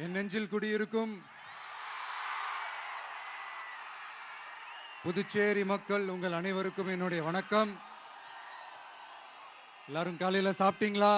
என் நெஞ்சில் குடியிருக்கும் புதுச்சேரி மக்கள் உங்கள் அனைவருக்கும் என்னுடைய வணக்கம். எல்லாரும் காலையில சாப்பிட்டீங்களா?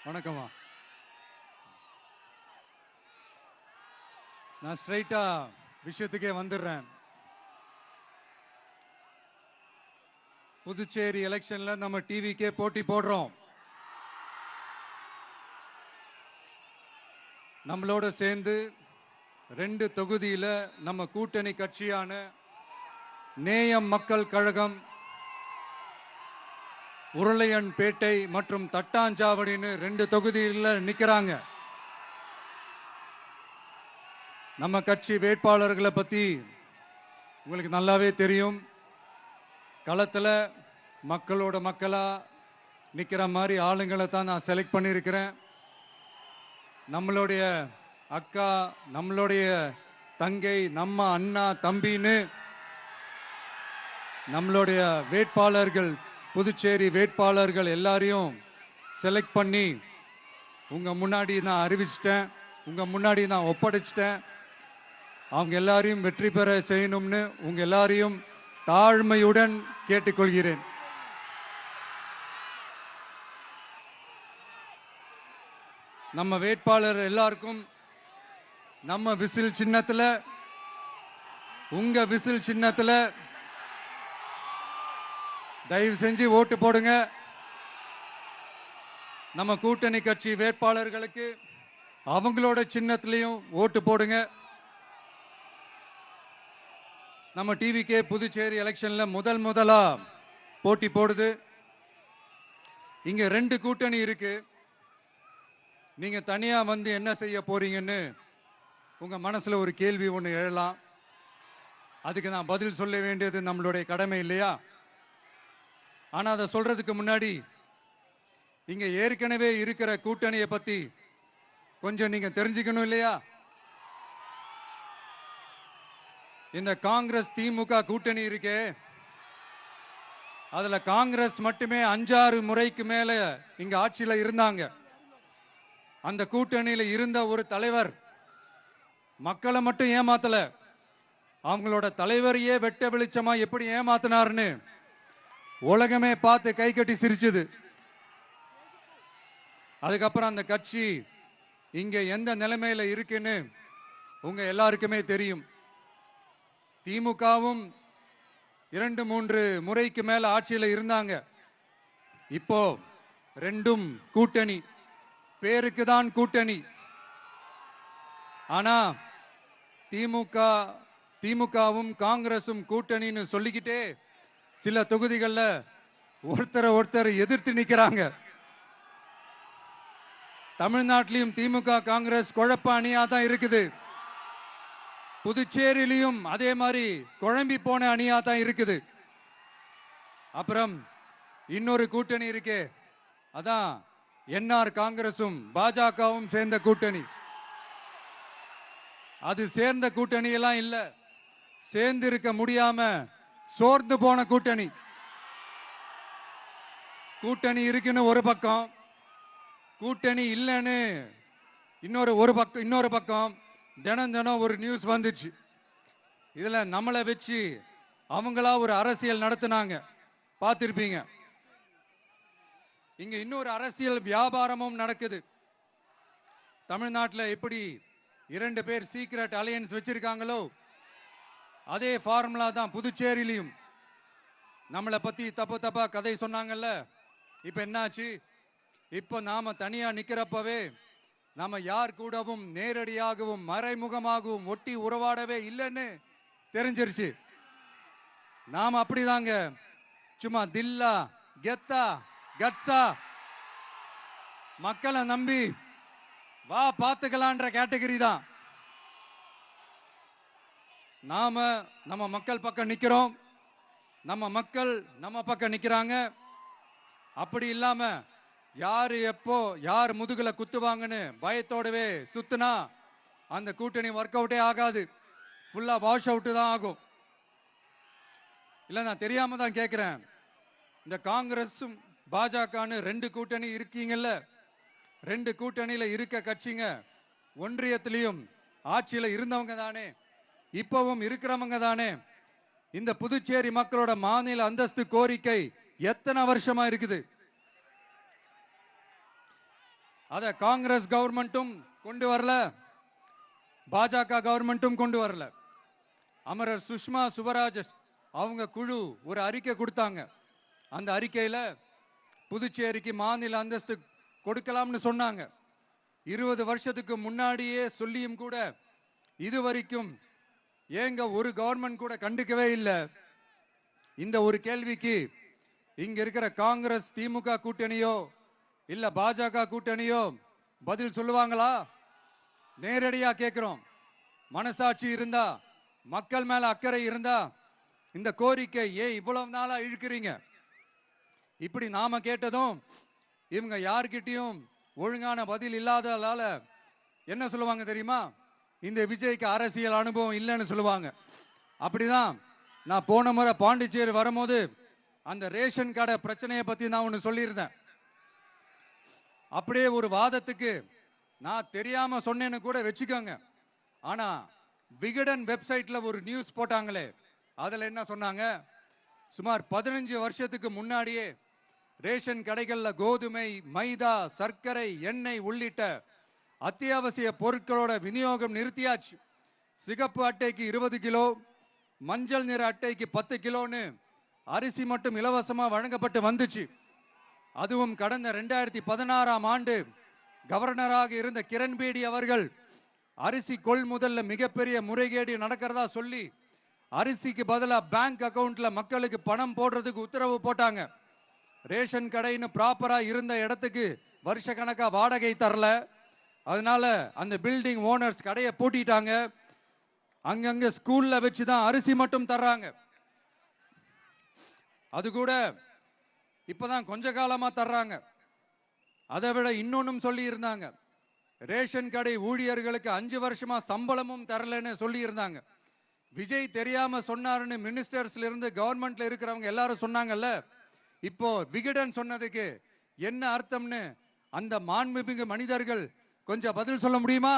வணக்கமா. நான் ஸ்ட்ரைட்டா விஷயத்துக்கே வந்துடுறேன். புதுச்சேரி எலெக்ஷன்ல நம்ம டிவிக்கே போட்டி போடுறோம். நம்மளோட சேர்ந்து 2 தொகுதியில நம்ம கூட்டணி கட்சியான நேயம் மக்கள் கழகம், உருளையன்பேட்டை மற்றும் தட்டாஞ்சாவடின்னு 2 தொகுதியில் நிக்கிறாங்க. நம்ம கட்சி வேட்பாளர்களை பத்தி உங்களுக்கு நல்லாவே தெரியும். களத்துல மக்களோட மக்களா நிக்கிற மாதிரி ஆளுங்களை தான் நான் செலக்ட் பண்ணியிருக்கிறேன். நம்மளுடைய அக்கா, நம்மளுடைய தங்கை, நம்ம அண்ணா தம்பின்னு நம்மளுடைய வேட்பாளர்கள், புதுச்சேரி வேட்பாளர்கள் எல்லாரையும் செலக்ட் பண்ணி உங்க முன்னாடி நான் அறிவிச்சிட்டேன், உங்க முன்னாடி நான் ஒப்படைச்சிட்டேன். அவங்க எல்லாரையும் வெற்றி பெற செய்யணும்னு உங்க எல்லாரையும் தாழ்மையுடன் கேட்டுக்கொள்கிறேன். நம்ம வேட்பாளர் எல்லாருக்கும் நம்ம விசில் சின்னத்துல, உங்க விசில் சின்னத்துல தயவு செஞ்சு ஓட்டு போடுங்க. நம்ம கூட்டணி கட்சி வேட்பாளர்களுக்கு அவங்களோட சின்னத்திலையும் ஓட்டு போடுங்க. நம்ம டிவிக்கே புதுச்சேரி எலெக்ஷன்ல முதலா போட்டி போடுது. இங்க 2 கூட்டணி இருக்கு. நீங்க தனியா வந்து என்ன செய்ய போறீங்கன்னு உங்க மனசுல ஒரு கேள்வி ஒன்று எழலாம். அதுக்கு நான் பதில் சொல்ல வேண்டியது நம்மளுடைய கடமை இல்லையா? ஆனா அதை சொல்றதுக்கு முன்னாடி இங்க ஏற்கனவே இருக்கிற கூட்டணியை பத்தி கொஞ்சம் நீங்க தெரிஞ்சுக்கணும் இல்லையா? இந்த காங்கிரஸ் திமுக கூட்டணி இருக்கே, அதுல காங்கிரஸ் மட்டுமே 5-6 முறைக்கு மேல இங்க ஆட்சியில இருந்தாங்க. அந்த கூட்டணியில இருந்த ஒரு தலைவர் மக்களை மட்டும் ஏமாத்தல, அவங்களோட தலைவரையே வெட்ட வெளிச்சமா எப்படி ஏமாத்தினார்னு உலகமே பார்த்து கை கட்டி சிரிச்சது. அதுக்கப்புறம் அந்த கட்சி இங்க எந்த நிலைமையில இருக்குன்னு உங்க எல்லாருக்குமே தெரியும். திமுகவும் 2-3 முறைக்கு மேல ஆட்சியில இருந்தாங்க. இப்போ 2ம் கூட்டணி, பேருக்கு தான் கூட்டணி. ஆனா திமுகவும் காங்கிரசும் கூட்டணின்னு சொல்லிக்கிட்டே சில தொகுதிகளில் ஒருத்தர் எதிர்த்து நிற்கிறாங்க. தமிழ்நாட்டிலையும் திமுக காங்கிரஸ் குழப்ப அணியா தான் இருக்குது. புதுச்சேரியிலையும் அதே மாதிரி குழம்பி போன அணியா தான் இருக்குது. அப்புறம் இன்னொரு கூட்டணி இருக்கே, அதான் என்ஆர் காங்கிரசும் பாஜகவும் சேர்ந்த கூட்டணி. அது சேர்ந்த கூட்டணி எல்லாம் இல்ல, சேர்ந்து இருக்க முடியாம சோர்ந்து போன கூட்டணி. கூட்டணி இருக்குன்னு ஒரு பக்கம், கூட்டணி இல்லைன்னு இன்னொரு பக்கம் தினம் ஒரு நியூஸ் வந்துச்சு. இதுல நம்மளை வச்சு அவங்களா ஒரு அரசியல் நடத்தினாங்க, பார்த்திருப்பீங்க. இங்க இன்னொரு அரசியல் வியாபாரமும் நடக்குது. தமிழ்நாட்டில் எப்படி 2 பேர் சீக்ரெட் அலையன்ஸ் வச்சிருக்காங்களோ, அதே ஃபார்முலா தான் புதுச்சேரியிலையும். நம்மளை பத்தி தப்பா கதை சொன்னாங்கல்ல, இப்ப என்னாச்சு? இப்ப நாம தனியா நிக்கிறப்பவே நாம யார் கூடவும் நேரடியாகவும் மறைமுகமாகவும் ஒட்டி உறவாடவே இல்லைன்னு தெரிஞ்சிருச்சு. நாம அப்படிதாங்க, சும்மா தில்லா கெத்தா கட்ஸா மக்களை நம்பி வா பார்த்துக்கலான்ற கேட்டகரி தான். நாம நம்ம மக்கள் பக்கம் நிக்கிறோம், நம்ம மக்கள் நம்ம பக்கம் நிக்கிறாங்க. அப்படி இல்லாம யாரு எப்போ யார் முதுகுல குத்துவாங்கன்னு பயத்தோடவே சுத்துனா அந்த கூட்டணி ஒர்க் அவுட்டே ஆகாது, ஃபுல்லா வாஷ் அவுட் தான் ஆகும். இல்ல நான் தெரியாம தான் கேட்கிறேன். இந்த காங்கிரஸும் பாஜகன்னு 2 கூட்டணி இருக்கீங்கல்ல, 2 கூட்டணியில இருக்க கட்சிங்க ஒன்றியத்திலையும் ஆட்சியில இருந்தவங்க தானே, இப்பவும் இருக்கிறவங்க தானே. இந்த புதுச்சேரி மக்களோட மாநில அந்தஸ்து கோரிக்கை எத்தனை வருஷமா இருக்குது? அத காங்கிரஸ் கவர்மெண்ட்டும் கொண்டு வரல, பாஜக கவர்மெண்ட்டும் கொண்டு வரல. அமரர் சுஷ்மா சுவராஜ் அவங்க குழு ஒரு அறிக்கை கொடுத்தாங்க. அந்த அறிக்கையில புதுச்சேரிக்கு மாநில அந்தஸ்து கொடுக்கலாம்னு சொன்னாங்க. 20 வருஷத்துக்கு முன்னாடியே சொல்லியும் கூட இதுவரைக்கும் ஏங்க ஒரு கவர்மெண்ட் கூட கண்டுக்கவே இல்லை. இந்த ஒரு கேள்விக்கு இங்க இருக்கிற காங்கிரஸ் திமுக கூட்டணியோ இல்ல பாஜக கூட்டணியோ பதில் சொல்லுவாங்களா? நேரடியா கேட்கிறோம். மனசாட்சி இருந்தா, மக்கள் மேல அக்கறை இருந்தா இந்த கோரிக்கை ஏன் இவ்வளவு நாளா இழுக்கிறீங்க? இப்படி நாம கேட்டதும் இவங்க யார்கிட்டயும் ஒழுங்கான பதில் இல்லாததால என்ன சொல்லுவாங்க தெரியுமா? இந்த விஜய்க்கு அரசியல் அனுபவம் இல்லைன்னு சொல்லுவாங்க. அப்படிதான் நான் போன முறை பாண்டிச்சேரி வரும்போது அந்த ரேஷன் கடை பிரச்சனையை பத்தி நான் ஒன்று சொல்லியிருந்தேன். அப்படியே ஒரு வாதத்துக்கு நான் தெரியாம சொன்னேன்னு கூட வச்சுக்கோங்க. ஆனா விகடன் வெப்சைட்ல ஒரு நியூஸ் போட்டாங்களே, அதுல என்ன சொன்னாங்க? சுமார் 15 வருஷத்துக்கு முன்னாடியே ரேஷன் கடைகள்ல கோதுமை, மைதா, சர்க்கரை, எண்ணெய் உள்ளிட்ட அத்தியாவசிய பொருட்களோட விநியோகம் நிறுத்தியாச்சு. சிகப்பு அட்டைக்கு 20 கிலோ, மஞ்சள் நிற அட்டைக்கு 10 கிலோன்னு அரிசி மட்டும் இலவசமா வழங்கப்பட்டு வந்துச்சு. அதுவும் கடந்த 2016ஆம் ஆண்டு கவர்னராக இருந்த கிரண்பேடி அவர்கள் அரிசி கொள்முதல்ல மிகப்பெரிய முறைகேடு நடக்கிறதா சொல்லி அரிசிக்கு பதிலாக பேங்க் அக்கவுண்ட்ல மக்களுக்கு பணம் போடுறதுக்கு உத்தரவு போட்டாங்க. ரேஷன் கடைன்னு ப்ராப்பரா இருந்த இடத்துக்கு வருஷ கணக்கா வாடகை தரல. அதனால அந்த பில்டிங் ஓனர்ஸ் கடையை பூட்டிட்டாங்க. அங்கங்க ஸ்கூல்ல வச்சுதான் அரிசி மட்டும் தர்றாங்க. அது கூட இப்பதான் கொஞ்ச காலமா தர்றாங்க. அதை விட இன்னொன்னும் சொல்லி இருந்தாங்க, ரேஷன் கடை ஊழியர்களுக்கு 5 வருஷமா சம்பளமும் தரலன்னு சொல்லி இருந்தாங்க. விஜய் தெரியாம சொன்னாருன்னு மினிஸ்டர்ஸ்ல இருந்து கவர்மெண்ட்ல இருக்கிறவங்க எல்லாரும் சொன்னாங்கல்ல. இப்போ விகடன் சொன்னதுக்கு என்ன அர்த்தம்னு அந்த மாண்புமிகு மனிதர்கள் கொஞ்சம் பதில் சொல்ல முடியுமா?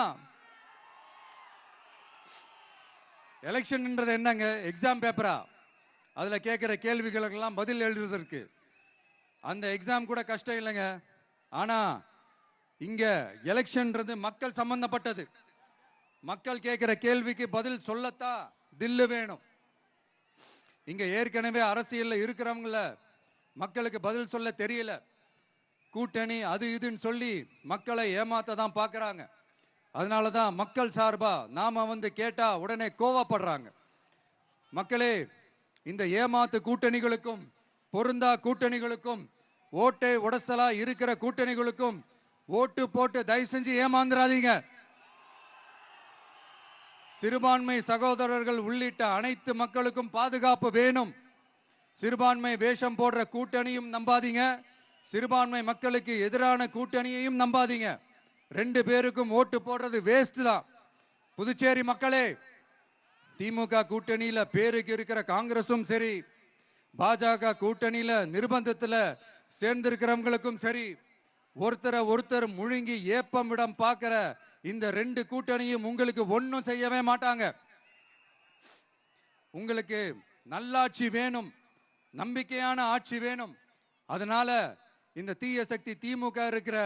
எலெக்ஷன்ன்றது என்னங்க, எக்ஸாம் பேப்பரா? அதுல கேட்கிற கேள்விகளுக்கெல்லாம் பதில் எழுதுவதற்கு அந்த எக்ஸாம் கூட கஷ்டம் இல்லைங்க. ஆனா இங்க எலெக்ஷன்ன்றது மக்கள் சம்பந்தப்பட்டது. மக்கள் கேட்கிற கேள்விக்கு பதில் சொல்லத்தான் தில்லு வேணும். இங்க ஏற்கனவே அரசியல்ல இருக்கிறவங்கள மக்களுக்கு பதில் சொல்ல தெரியல. கூட்டணி அது இதுன்னு சொல்லி மக்களை ஏமாத்த தான் பார்க்கறாங்க. அதனாலதான் மக்கள் சார்பா நாம வந்து கேட்டா உடனே கோவப்படுறாங்க. மக்களே, இந்த ஏமாத்து கூட்டணிகளுக்கும் பொருந்தா கூட்டணிகளுக்கும் ஓட்டை உடசலா இருக்கிற கூட்டணிகளுக்கும் ஓட்டு போட்டு தயவு செஞ்சு ஏமாந்துடாதீங்க. சிறுபான்மை சகோதரர்கள் உள்ளிட்ட அனைத்து மக்களுக்கும் பாதுகாப்பு வேணும். சிறுபான்மை வேஷம் போடுற கூட்டணியும் நம்பாதீங்க, சிறுபான்மை மக்களுக்கு எதிரான கூட்டணியையும் நம்பாதீங்க. 2 பேருக்கும் ஓட்டு போடுறது வேஸ்ட் தான். புதுச்சேரி மக்களே, திமுக கூட்டணியில பேருக்கு இருக்கிற காங்கிரசும் சரி, பாஜக கூட்டணியில நிர்பந்தத்துல சேர்ந்திருக்கிறவங்களுக்கும் சரி, ஒருத்தர் முழுங்கி ஏப்பம் விடம் பார்க்கிற இந்த 2 கூட்டணியும் உங்களுக்கு ஒன்னும் செய்யவே மாட்டாங்க. உங்களுக்கு நல்லாட்சி வேணும், நம்பிக்கையான ஆட்சி வேணும். அதனால இந்த தீய சக்தி திமுக இருக்கிற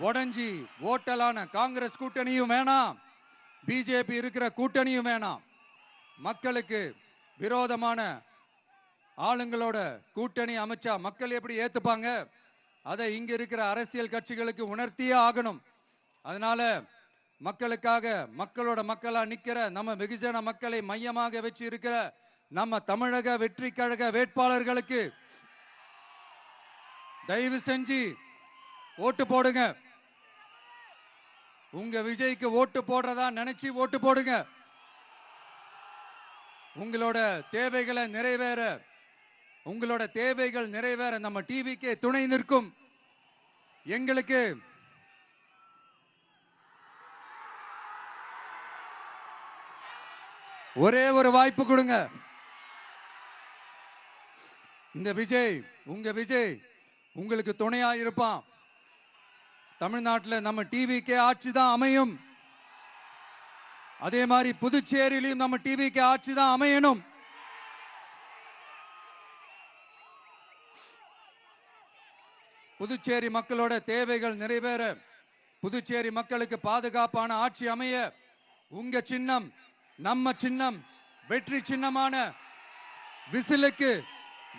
உடஞ்சி ஓட்டலான காங்கிரஸ் கூட்டணியும் வேணாம், பிஜேபி இருக்கிற கூட்டணியும் வேணாம். மக்களுக்கு விரோதமான ஆளுங்களோட கூட்டணி அமைச்சா மக்கள் எப்படி ஏத்துப்பாங்க? அதை இங்க இருக்கிற அரசியல் கட்சிகளுக்கு உணர்த்தியே ஆகணும். அதனால மக்களுக்காக மக்களோட மக்களா நிக்கிற நம்ம வெகுஜன மக்களை மையமாக வச்சு இருக்கிற நம்ம தமிழக வெற்றி கழக வேட்பாளர்களுக்கு தயவு செஞ்சு ஓட்டு போடுங்க. உங்க விஜய்க்கு ஓட்டு போடுறதா நினைச்சு ஓட்டு போடுங்க. உங்களோட தேவைகளை நிறைவேற, உங்களோட தேவைகள் நிறைவேற நம்ம டிவிக்கே துணை நிற்கும். எங்களுக்கு ஒரே ஒரு வாய்ப்பு கொடுங்க. இந்த விஜய் உங்க விஜய் உங்களுக்கு துணையா இருப்பான். தமிழ்நாட்டில் நம்ம டிவிக்கே ஆட்சி தான் அமையும். அதே மாதிரி புதுச்சேரியிலும் நம்ம டிவிக்கு ஆட்சி தான் அமையணும். புதுச்சேரி மக்களோட தேவைகள் நிறைவேற, புதுச்சேரி மக்களுக்கு பாதுகாப்பான ஆட்சி அமைய உங்க சின்னம் நம்ம சின்னம் வெற்றி சின்னமான விசிலுக்கு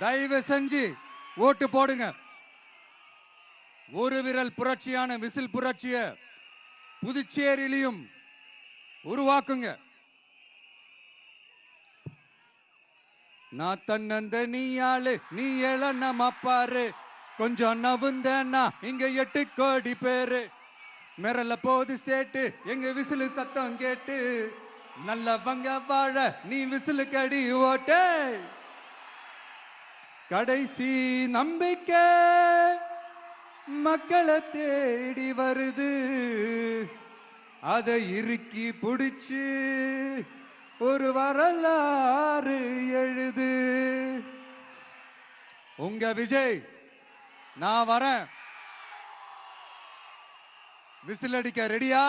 தயவு செஞ்சு ஓட்டு போடுங்க. ஒரு விரல் புரட்சியான விசில் புரட்சிய புதுச்சேரியிலும் உருவாக்குங்க. நான் தன்னந்த நீயாளு நீ எழ நம்ம பாரு, கொஞ்சம் நவுந்தனா இங்க 8 கோடி பேரு, மிரல போது ஸ்டேட்டு எங்க விசிலு சத்தம் கேட்டு, நல்லவங்க வாழ நீ விசிலு கடி ஓட்டே. கடைசி நம்பிக்கை மக்களை தேடி வருது, அதை இறுக்கி பிடிச்சு ஒரு வரலாறு எழுது. உங்க விஜய் நான் வரேன். விசில் அடிக்க ரெடியா?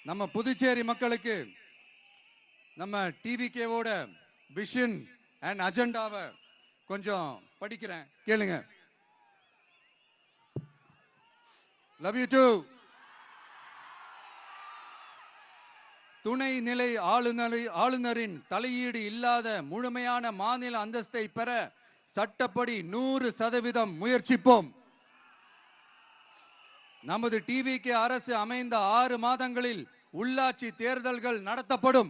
நம்ம புதுச்சேரி மக்களுக்கு நம்ம டிவிகேவோட விஷன் அண்ட் அஜெண்டாவை கொஞ்சம் படிக்கிறேன், கேளுங்க. Love you too. துணை நிலை ஆளுநரின் தலையீடு இல்லாத முழுமையான மாநில அந்தஸ்தை பெற சட்டப்படி 100% முயற்சிப்போம். நமது டிவிகே அரசு அமைந்த 6 மாதங்களில் உள்ளாட்சி தேர்தல்கள் நடத்தப்படும்.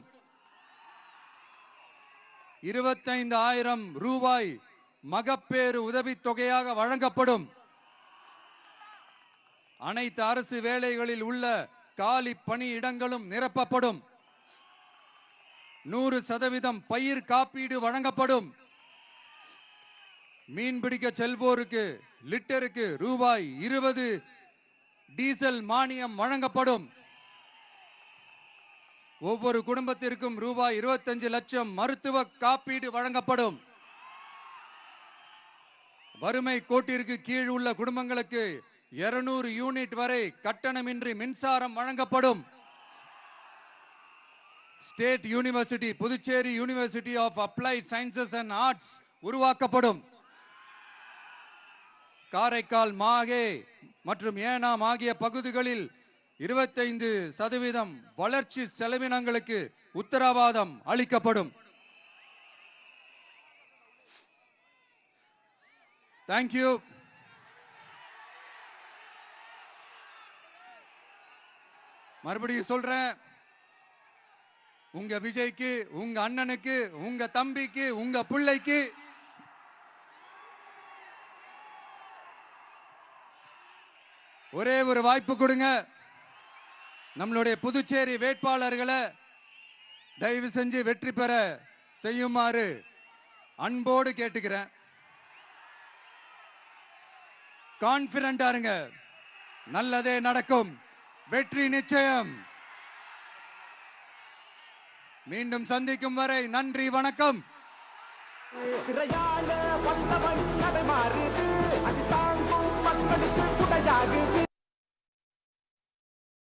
25,000 ரூபாய் மகப்பேறு உதவித்தொகையாக வழங்கப்படும். அனைத்து அரசு வேலைகளில் உள்ள காலி பணியிடங்களும் நிரப்பப்படும். 100% பயிர் காப்பீடு வழங்கப்படும். மீன்பிடிக்க செல்வோருக்கு லிட்டருக்கு ரூபாய் 20 டீசல் மானியம் வழங்கப்படும். ஒவ்வொரு குடும்பத்திற்கும் ரூபாய் 25 லட்சம் மருத்துவ காப்பீடு வழங்கப்படும். வறுமை கோட்டிற்கு கீழ் உள்ள குடும்பங்களுக்கு 200 யூனிட் வரை கட்டணமின்றி மின்சாரம் வழங்கப்படும். State university Puducherry university of applied sciences and arts உருவாக்கப்படும். காரைக்கால், மாகே மற்றும் ஏனாம் ஆகிய பகுதிகளில் 25% வளர்ச்சி செலவினங்களுக்கு உத்தரவாதம் அளிக்கப்படும். தேங்க்யூ. மறுபடியும் சொல்றேன், உங்க விஜய்க்கு, உங்க அண்ணனுக்கு, உங்க தம்பிக்கு, உங்க பிள்ளைக்கு ஒரே ஒரு வாய்ப்பு கொடுங்க. நம்மளுடைய புதுச்சேரி வேட்பாளர்களை தயவு செஞ்சு வெற்றி பெற செய்யுமாறு அன்போடு கேட்டுக்கிறேன். கான்பிடண்டா இருங்க, நல்லதே நடக்கும், வெற்றி நிச்சயம். மீண்டும் சந்திக்கும் வரை நன்றி, வணக்கம். வந்தவன் நடை மாறுது, அது தாங்கும் மக்களுக்கு துணையாகுது.